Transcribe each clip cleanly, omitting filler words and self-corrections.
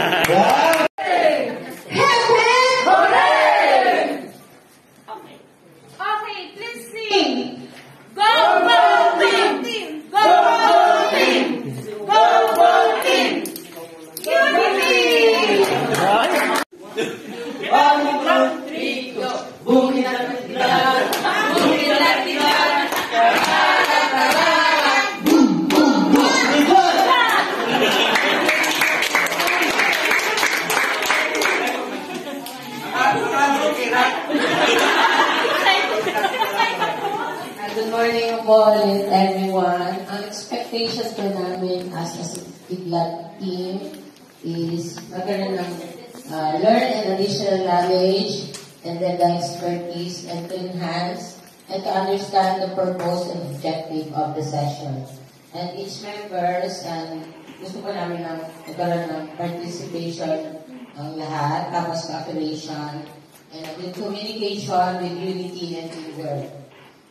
Okay, please sing. Go, go, team! Go, go, team! Go, go, team! Unity! 1, 2, 3, go! Bukid at tigan! Bukid at tigan! Boom, boom, boom! Good morning po ulit everyone. Ang expectations po namin as a Kidlat team is magkaroon ng learn an additional knowledge and then the expertise and to enhance and to understand the purpose and objective of the session. And each members, and gusto po namin ng magkaroon ng participation ang lahat, tapos cooperation, and with communication, with unity and teamwork.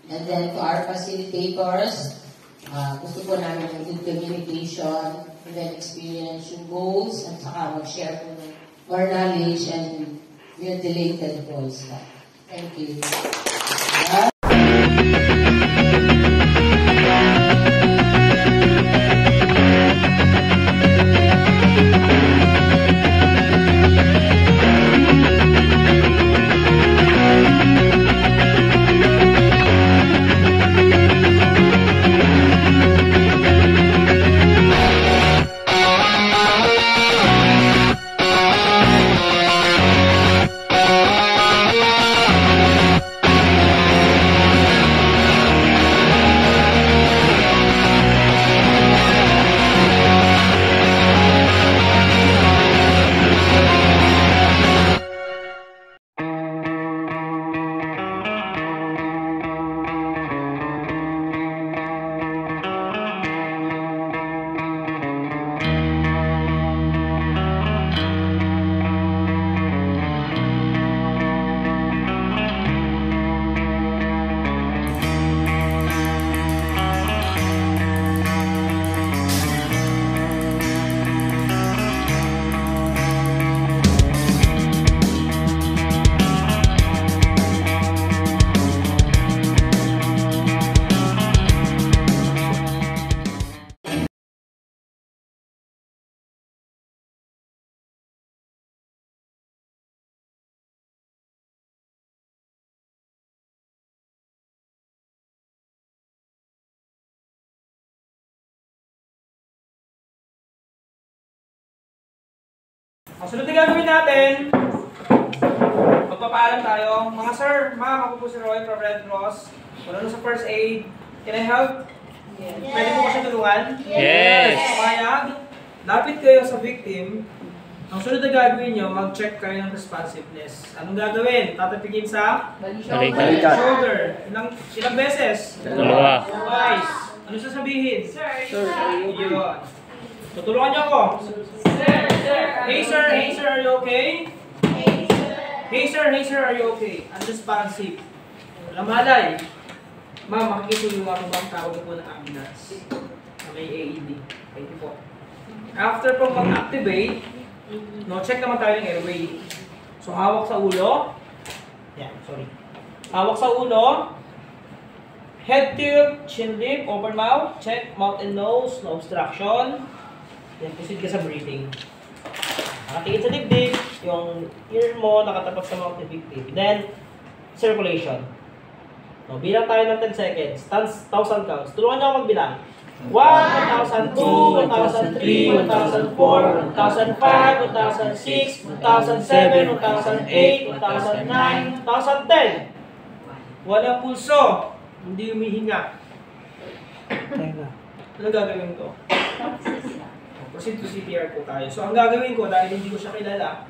And then to our facilitators, gusto po namin ng good communication, and then experience yung goals, at saka mag-share po ng more knowledge and ventilated goals. Thank you. Ang sunod na gagawin natin, magpapaalam tayo. Mga sir, ma'am, ako po si Roy from Red Cross. Wala na sa first aid. Can I help? Yes. Pwede po ba siya tulungan? Yes! Kaya, lapit kayo sa victim. Ang sunod na gagawin nyo, mag-check kayo ng responsiveness. Anong gagawin? Tatapikin sa shoulder. Ilang beses? Dalawa. Twice. Ano sasabihin? Sir. Yun. Tutulungan niyo ako. Sir. Hey sir, are you okay? Hey sir, are you okay? Unresponsive. Lamalay. Ma'am, makikitulong ako bang tawag po ng ambulance na may AED. Thank you po. After po mag-activate, check naman tayo ng airway. So, hawak sa ulo. Hawak sa ulo. Head tilt, chin lift, open mouth. Check mouth and nose, no obstruction. Then, proceed ka sa breathing. Nakatingin sa dibdib, yung ear mo nakatapat sa mouth ni victim. Then, circulation. No, bilang tayo ng 10 seconds. 1,000 counts. Tulungan niyo ako magbilang. 1, 1,002, 1,003, 1,004, 1,005, 1,006, 1,007, 1,008, 1,009, 1,010. Walang pulso. Hindi humihinga. Ano gagawin ko? Proceed to CPR po tayo. So, ang gagawin ko, dahil hindi ko siya kilala,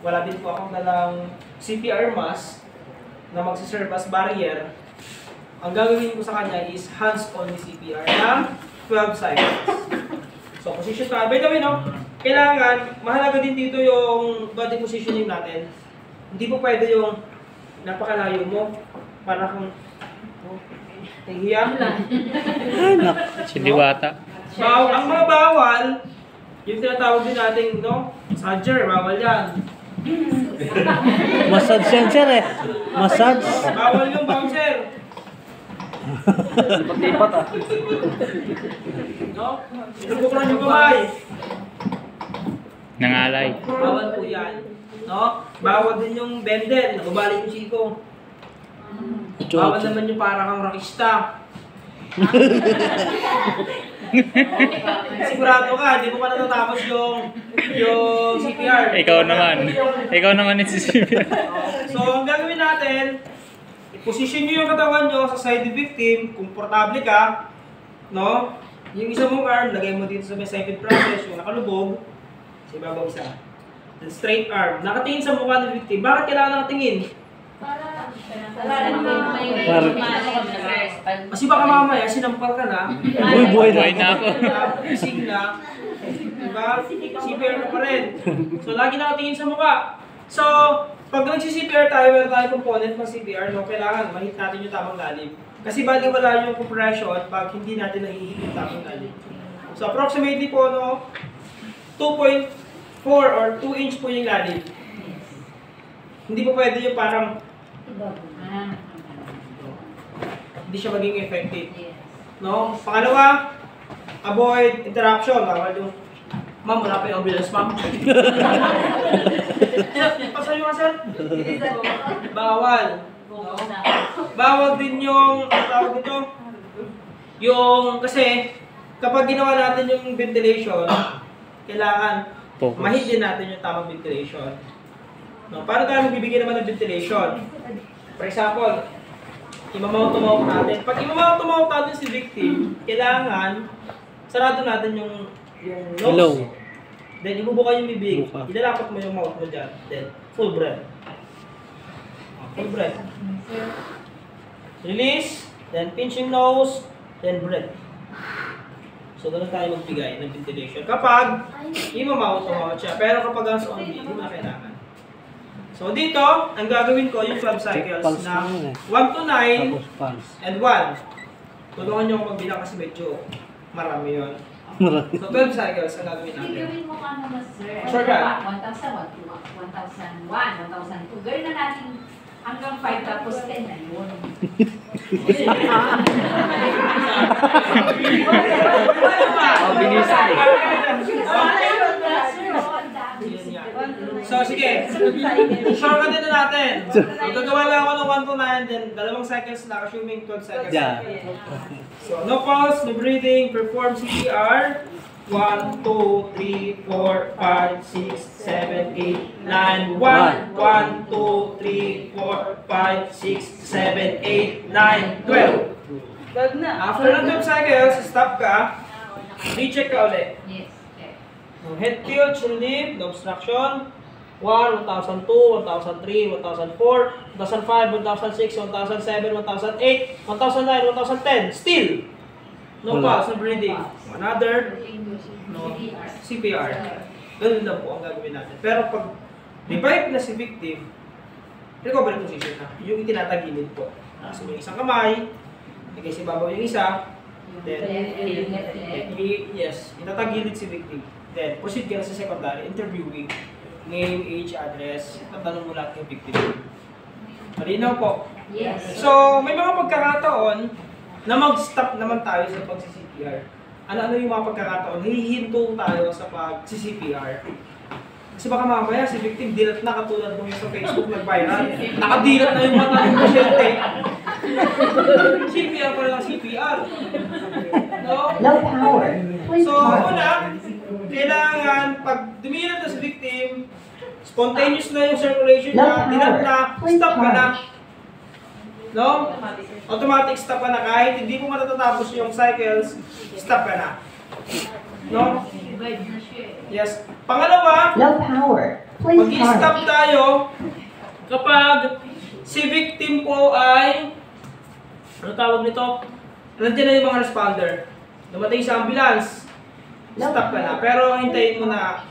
wala din po akong dalang CPR mask na magsiserve as barrier. Ang gagawin ko sa kanya is hands-on CPR ng 12 seconds. So, position tayo. By the way, kailangan, mahalaga din dito yung body positioning natin. Hindi po pwede yung napakalayo mo para kung nahihiya. Si Diwata. So, ang mga bawal, Yung tinatawag din natin, no? Massager, bawal yan. Massage yan, sir eh. Massage. Bawal yung bouncer. Pati-pat ah. No? Sinubukran yung kamay. Nangalay. Bawal po yan. No? Bawal din yung bendel. Nababalik yung siko. Bawal naman yung parang kang rakista. Sigurado ka, hindi mo pa natatapos yung CPR. Ikaw naman. Ikaw naman yung CPR. So, ang gagawin natin, i-position nyo yung katawan nyo sa side ng victim, komportable ka, no? Yung isa mong arm, lagay mo dito sa may side process, yung nakalubog, sa ibabaw isa. Then straight arm, nakatingin sa mukha ng victim. Bakit kailangan nakatingin? Kasi baka mamaya, sinampal ka na, Buhay na ako. gising na, diba? CPR na pa rin. So, lagi nakatingin sa mukha. So, pag nagsi-CPR tayo, meron tayong component ng CPR, no? Kailangan mahit natin yung tamang lalim. Kasi bali wala yung compression pag hindi natin nahihit yung tamang lalim. So, approximately po, no, 2.4 or 2 inch po yung lalim. Hindi po pwede yung parang hindi siya maging effective. No? Pangalawa, avoid interruption. Bawal yung, ma'am, wala pa yung ambulance, ma'am. Pasayo nga, sir. Bawal. No? Bawal din yung, ano tawag dito? Yung, kasi, kapag ginawa natin yung ventilation, kailangan mahit din natin yung tamang ventilation. No, paano tayo magbibigay naman ng ventilation? For example, imamount-to-mouth natin. Pag imamount-to-mouth natin si victim, kailangan sarado natin yung nose. Hello. Then ibubuka yung bibig. Ilalapat mo yung mouth mo dyan. Then full breath. Full breath. Release. Then pinch yung nose. Then breath. So doon tayo magbigay ng ventilation. Kapag imamount-to-mouth siya. Pero kapag ang only, hindi mo na kailangan. So dito, ang gagawin ko yung 12 cycles na 1 to 9 and 1. Tulungan nyo ako magbilang kasi medyo marami yun. So 12 cycles ang gagawin natin. Gawin mo ka naman, sir. Sure ka? 1,001, 1,002. Gawin na natin hanggang 5 tapos 10 na yun. So sige, shortcut na natin. Gagawa lang ako ng 1 to 9, then 2 cycles na, assuming 12 cycles. Yeah. So no pulse, no breathing, perform CPR. 1, 2, 3, 4, 5, 6, 7, 8, 9, 1. 1, 2, 3, 4, 5, 6, 7, 8, 9, 12. After ng 12 cycles, stop ka. Recheck ka ulit. Yes. Okay. Head tilt, chin lift, no obstruction. 1, 1002, 1003, 1004, 1005, 1006, 1007, 1008, 1009, 1010. Still! No pulse, no breathing. Another, no CPR. Ganun lang po ang gagawin natin. Pero pag revive na si victim, recovery position na. Yung itinatagilid po. So yung isang kamay, lagay si babaw yung isa, then, yes, itatagilid si victim. Then, proceed ka na sa secondary, interviewing. Name, age, address, tatanong mo lahat yung victim. Malinaw po. Yes. So, may mga pagkakataon na mag-stop naman tayo sa pag-CPR. Ano yung mga pagkakataon? Hihinto tayo sa pag-CPR. Kasi baka mamaya si victim dilat na katulad nung sa Facebook nag-viral. Nakadilat na yung mata ng pasyente. CPR pa lang CPR. No? Low power. So, una, kailangan pag dumilat na si victim, spontaneous na yung circulation niya, dilat na, stop ka na. No? Automatic stop ka na kahit hindi mo matatapos yung cycles, stop ka na. No? Yes. Pangalawa, Low power. Please mag-i-stop park. tayo kapag si victim po ay, ano tawag nito? Nandiyan na yung mga responder. Dumating sa ambulance, stop ka na. Pero hintayin mo na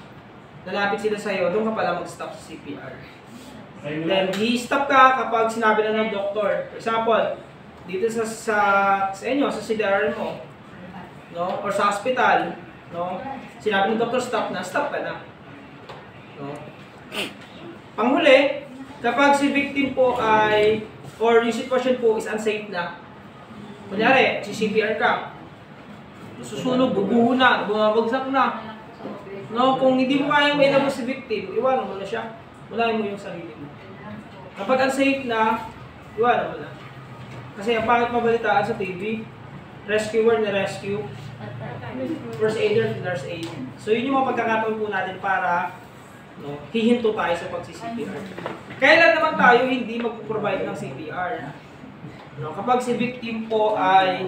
lalapit sila sa'yo, doon ka pala mag-stop sa CPR. Then, i-stop ka kapag sinabi na ng doktor. For example, dito sa inyo, sa CDR mo, no? Or sa hospital, No? Sinabi ng doktor stop na, stop ka na. No? Panghuli, kapag si victim po ay, or yung sitwasyon po is unsafe na, kunyari, si CPR ka, susunog, bubuho na, bumabagsak na. No, kung hindi mo kayang may labas si victim, iwanan mo na siya. Walain mo yung sarili mo. Kapag unsafe na, iwanan mo na. Kasi ang pangit mabalitaan sa TV, rescuer na rescue, first aider na nurse aid. So yun yung mga pagkakataon po natin para hihinto tayo sa pagsi-CPR. Kailan naman tayo hindi mag-provide ng CPR? Kapag si victim po ay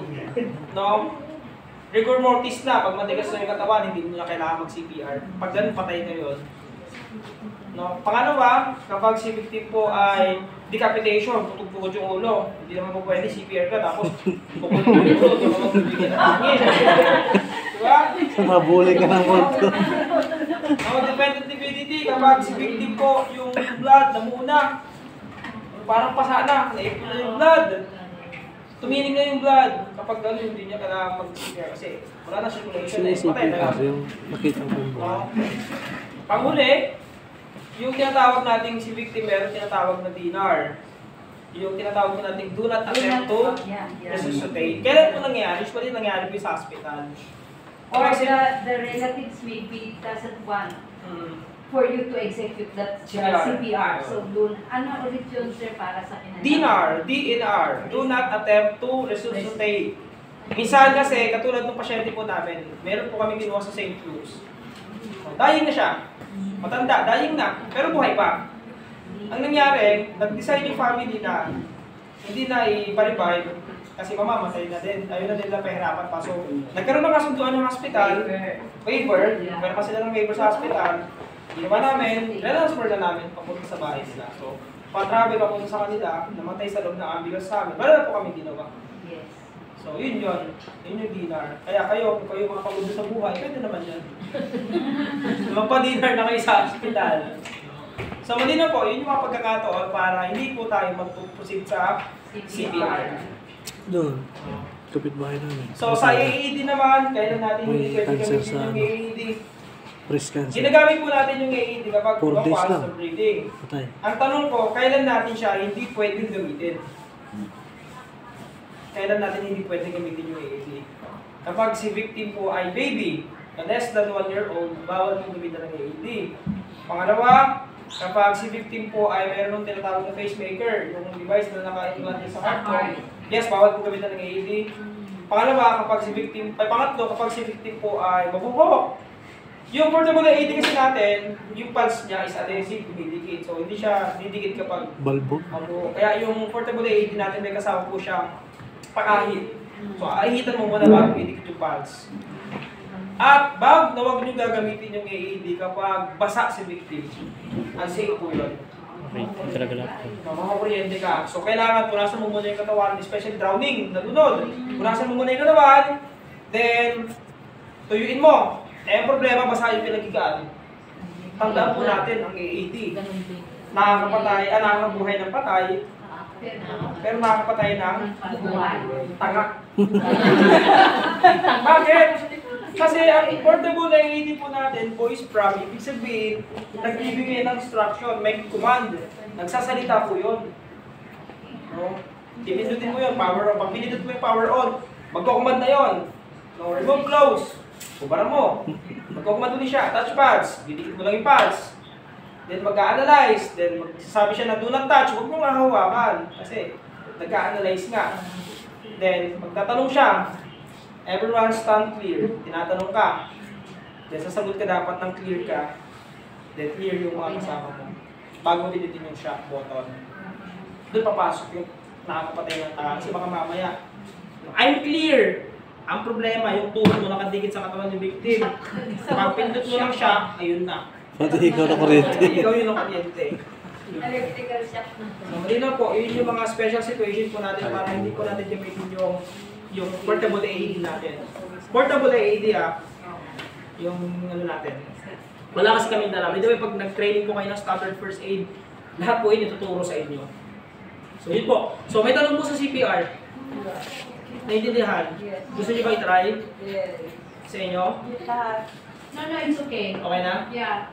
rigor mortis na, pag matigas na yung katawan, hindi mo na kailangan mag-CPR. Pag ganun, patay na yun. Pangalawa, kapag si victim po ay decapitation, putog-pugod yung ulo, hindi naman po pwede CPR ka, tapos pupulog yung ulo, hindi mo magbibigyan ng hangin. Diba? Mabuli ka ng multo. Dependent liquidity, kapag si victim po yung blood, namuna, parang pasa na, naipon na yung blood. Tuminig na yung blood. Kapag gano'n, hindi niya kailangan mag-CPR kasi wala na circulation na patay na yung nakita ko yung Panghuli, yung tinatawag nating si victim, meron tinatawag na DNR. Yung tinatawag nating do not attempt to resuscitate. Kailan po nangyayari? Usually nangyayari po sa hospital. Or the relatives maybe doesn't want for you to execute that CPR. So, ano ulit yun, sir, para sa kinalaman? DNR, do not attempt to resuscitate. Minsan kasi, katulad ng pasyente po namin, meron po kami kinuha sa St. Louis. Dying na siya. Matanda, dying na, pero buhay pa. Ang nangyari, nag-decide yung family na hindi na i-revive kasi mamamatay na din. Ayun na din lang pahirapan pa. So, nagkaroon ng kasunduan ng hospital, waiver, meron pa sila ng waiver sa hospital. Ginawa namin, transfer na namin papunta sa bahay nila. So, pa-travel papunta sa kanila, namatay sa loob ng ambulance sa amin. Wala na po kami ginawa. Yes. So, yun yun. Yun yung dinar. Kaya kayo, kung kayo mga pagod sa buhay, pwede naman yan. Magpa-dinar na kayo sa hospital. So, mali na po, yun yung mga pagkakataon para hindi po tayo mag-proceed sa CPR. doon. Kapitbahay namin. So, sa AED naman, kailan natin hindi pwede cancer gamitin sa yung AED? Breast cancer. Ginagamit po natin yung AED kapag 4 days pulse lang. of breathing. Patay. Ang tanong ko, kailan natin siya hindi pwedeng gamitin? Kailan natin hindi pwedeng gamitin yung AED? Kapag si victim po ay baby, less than 1 year old, bawal po gamitin ng AED. Pangalawa, kapag si victim po ay mayroon ng tinatawag na pacemaker, yung device na naka-implant sa heart, yes, bawal po gamitin ng AED. Pangalawa, kapag si victim, pangatlo, kapag si victim po ay mabubuhok. Yung portable AED kasi natin, yung pulse niya is adhesive, dumidikit. So, hindi siya didikit kapag Balbo. mabuhok. Kaya yung portable AED natin may kasama po siyang pakahit. So, ahitan mo muna bago idikit yung pulse. At huwag nyo gagamitin yung AED kapag basa si victim. Unsafe po yun. Okay, gala-gala. Mamakuryente ka. So, kailangan punasan mo muna yung katawan, especially drowning, nalunod. Punasan mo muna yung katawan, then tuyuin mo. Eh, ang problema, basa yung pinagkikaan. Tandaan po natin ang AED. Nakakapatay, nakakabuhay ng patay, pero nakakapatay ng tanga. Bakit? Kasi ang portable na AED po natin, voice prop, ibig sabihin, nagbibigay ng instruction, may command, nagsasalita po yun. No? Pipindutin mo yun, power on. Pag pinindut mo yung power on, magkukumand na yun. No? Remove close. Kubaran mo. Magkukumand ulit siya. Touch pads. Didikit mo lang yung pads. Then mag-a-analyze. Then magsasabi siya na do not touch. Huwag mong hahawakan. Kasi nag-a-analyze nga. Then magtatanong siya. Everyone stand clear. Tinatanong ka. Then sasagot ka dapat ng clear ka. Then clear yung mga kasama mo. Bago pinitin yung shock button. Doon papasok yung nakakapatay ng tao. Kasi baka mamaya, I'm clear! Ang problema, yung tuhod mo nakadikit sa katawan ng victim. Pag pindot mo ng shock, ayun na. Pati ikaw na kuryente. Ikaw yun ang kuryente. Electrical shock na. So, malinaw po, yun yung mga special situation po natin para hindi po natin gamitin yung portable AED natin. Portable AED yung ano natin. Wala kasi kami dala. By the way, pag nag-training po kayo ng standard first aid, lahat po yun ituturo sa inyo. So yun po. So may tanong po sa CPR. Naiintindihan? Gusto niyo ba i-try? Yes. Sa inyo? No, it's okay. Okay na? Yeah.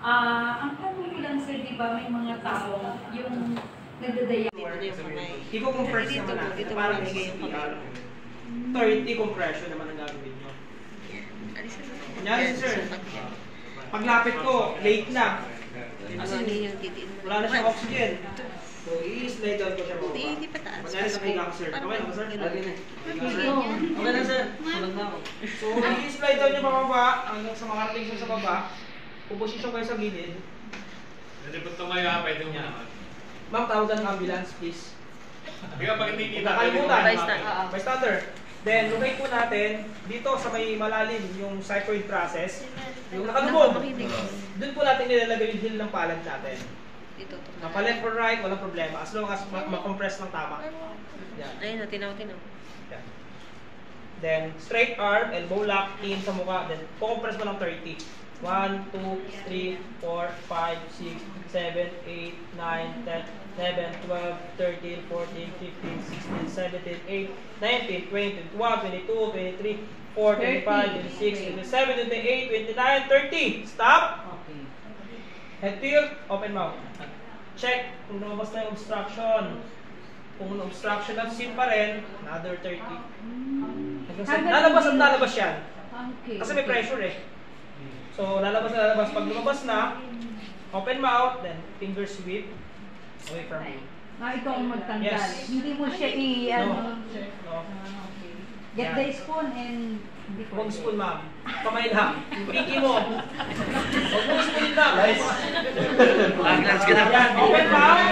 Ang tanong ko lang sir, di ba may mga tao yung nagdadaya. I-compress naman natin. Parang CPR. 30 compression naman ang gagawin nyo. Kunyari sir, paglapit ko, late na. As in, wala na siyang oxygen. So, i-slide down ko siya mga. Kunyari sa piga ko sir. Okay na ba sir? Okay na sir. So, i-slide down niyo pababa hanggang sa makarating siya sa baba. Puposisyon kayo sa gilid. Hindi ba tumayo ka? Pwede mo naman. Ma'am, tawagan ng ambulance please. Kaya pag hindi kita, Kalimutan. Bystander. Then, locate po natin dito sa may malalim yung cycloid process. Yung nakalubog. Doon po natin nilalagay yung heel ng palad natin. Mapa left or right, walang problema. As long as ma-compress ng tama. Yan. Ayun, tinaw. Yan. Then, straight arm, elbow lock, in sa mukha. Then, po-compress mo ng 30. 1, 2, 3, 4, 5, 6, 7, 8, 9, 10, 11, 12, 13, 14, 15, 16, 17, 18, 19, 20, 21, 22, 23, 24, 25, 26, 27, 28, 29, 30. Stop! Okay. Head tilt, open mouth. Check kung lumabas na yung obstruction. Kung obstruction at sin pa rin, another 30. Lalabas at lalabas yan. Okay. Kasi may pressure eh. So, lalabas na lalabas. Pag lumabas na, open mouth, then finger sweep away from you. Ikaw ang magtanggal. Yes. Hindi mo siya No. Okay. Get the spoon and hindi ko. Huwag spoon, ma'am. Kamay lang. Piki mo. Huwag mo spoon lang. Yan. Open mouth.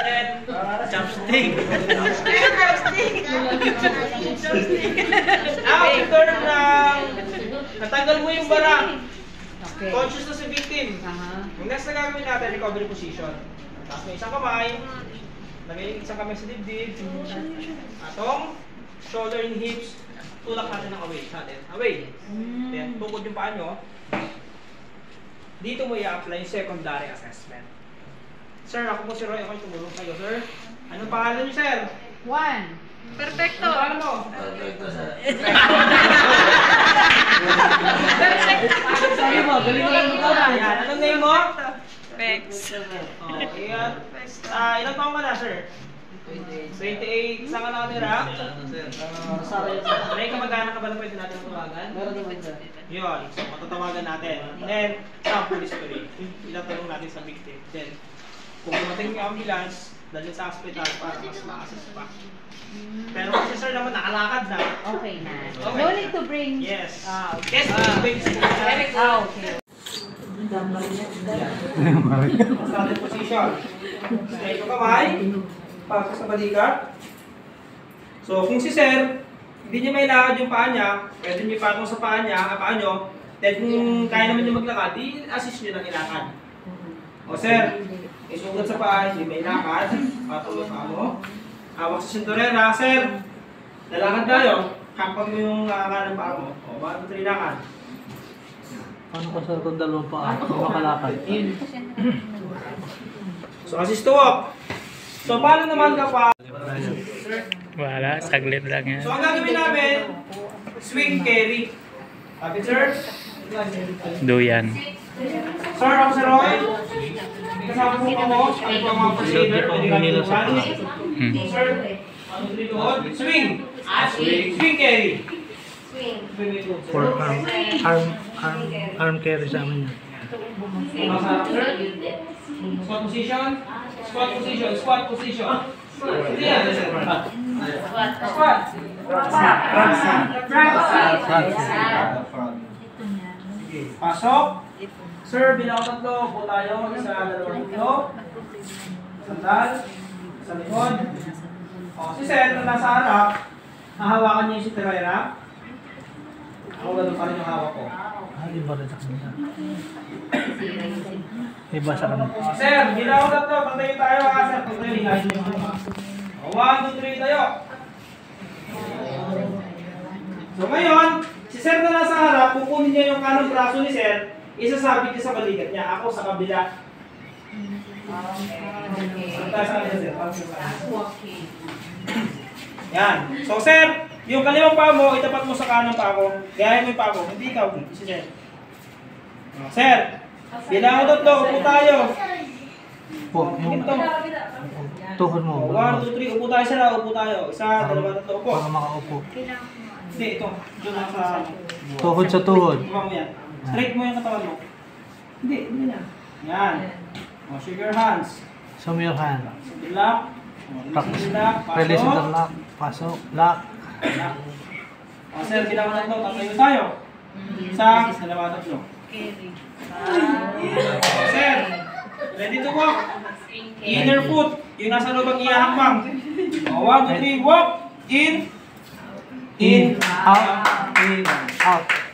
Then, chopstick. After natanggal mo yung bara, Okay. conscious na si victim. Yung next na gagawin natin, recovery position. Tapos may isang kamay, lagay isang kamay sa dibdib, atong, shoulder and hips, tulak natin ng away natin. Away. Then, tukod yung paa nyo. Dito mo i-apply yung secondary assessment. Sir, ako po si Roy, ako'y tumulong kayo, sir. Anong pangalan niyo, sir? 1. Perfecto. Anong pangalan mo? Sabi mo, galing mo lang ito. Yan, anong name mo? Pex. Okay, ilang taong ka na, sir? 28. Saan ka nakatira? May kamag-anak ka ba na pwede natin tawagan? Meron naman, sir. Yun, so matatawagan natin. Then, sample history. Ilatanong natin sa victim. Then, kung dumating yung ambulance, dalhin sa hospital para mas ma-assess pa. Pero kasi sir naman nakalakad na. Okay na. Okay. No need to bring. Yes. Okay. Yes, wait. Okay. Starting position. Straight yung kamay. Pasok sa balikat. So, kung si sir, hindi niya may lakad yung paa niya, pwede niyo ipatong sa paa nyo. Then kung kaya naman niya maglakad, i-assist niyo ng ilakad. O sir, isugat sa paa, hindi may lakad. Patong yung paa mo. Hawak sa sinturera. Sir, lalakad tayo. Kapag mo yung kanan paa mo. O, bakit mo lakad? Paano ko sir kung dalawang paa? Makalakad. So, assist to walk. So, paano naman kapag... Wala, saglit lang yan. So, ang gagawin namin, swing carry. Kapit, sir? Duyan. Sir, ako si Roy. May kasama po ako. Ano po ang mga procedure? Pwede kami luhan. Sir, ano dito? Swing! Swing carry. Swing ito. For arm carry sa amin yan. Sir? Squat position. Squat position. Squat position. Hindi yan. Squat. Pasok. Sir, bilang tatlo. Po tayo. Isa, dalawang tatlo. Sandal. Sa likod. O, si Sir na nasa harap. Hahawakan niya yung sinterera. Ako ganun pa rin yung hawak ko. Iba rin sa kanila. Iba sa kanila. Sir, bilang tatlo. Pantayin tayo ha. Sir, pantayin. Hihayin niyo. 1, 2, 3 tayo. So ngayon, si Sir na nasa harap, kukunin niya yung kanang braso ni Sir, isasabit niya sa balikat niya, ako sa kabila. Okay. Tayo sa kanila, Sir. Yan. So Sir, Yung kaliwang paa mo, itapat mo sa kanang paa ko. Gayahin mo yung paa ko. Hindi ikaw. Si Sir. Sir, bilang ko 3, upo tayo. Po, yung Ito. tuhod mo. 1, 2, 3, upo tayo sir. Upo tayo. 1, 2, 3, upo. Para makaupo. Hindi, ito. Doon lang sa... Tuhod sa tuhod. Iba mo yan. Straight mo yung katawan mo. Hindi, hindi na. Yan. O, shake your hands. Show me your hand. Single lock. Practice. Lock. Release Pasok. the lock. Pasok. Lock. Lock. O, sir, bilang ko 3. Tatayo tayo. 1, 2, 3. Sir, ready to walk. Inner foot. Yung nasa loob ang ihahakbang. O, 1, 2, 3, walk. In. In. Out. In. Out.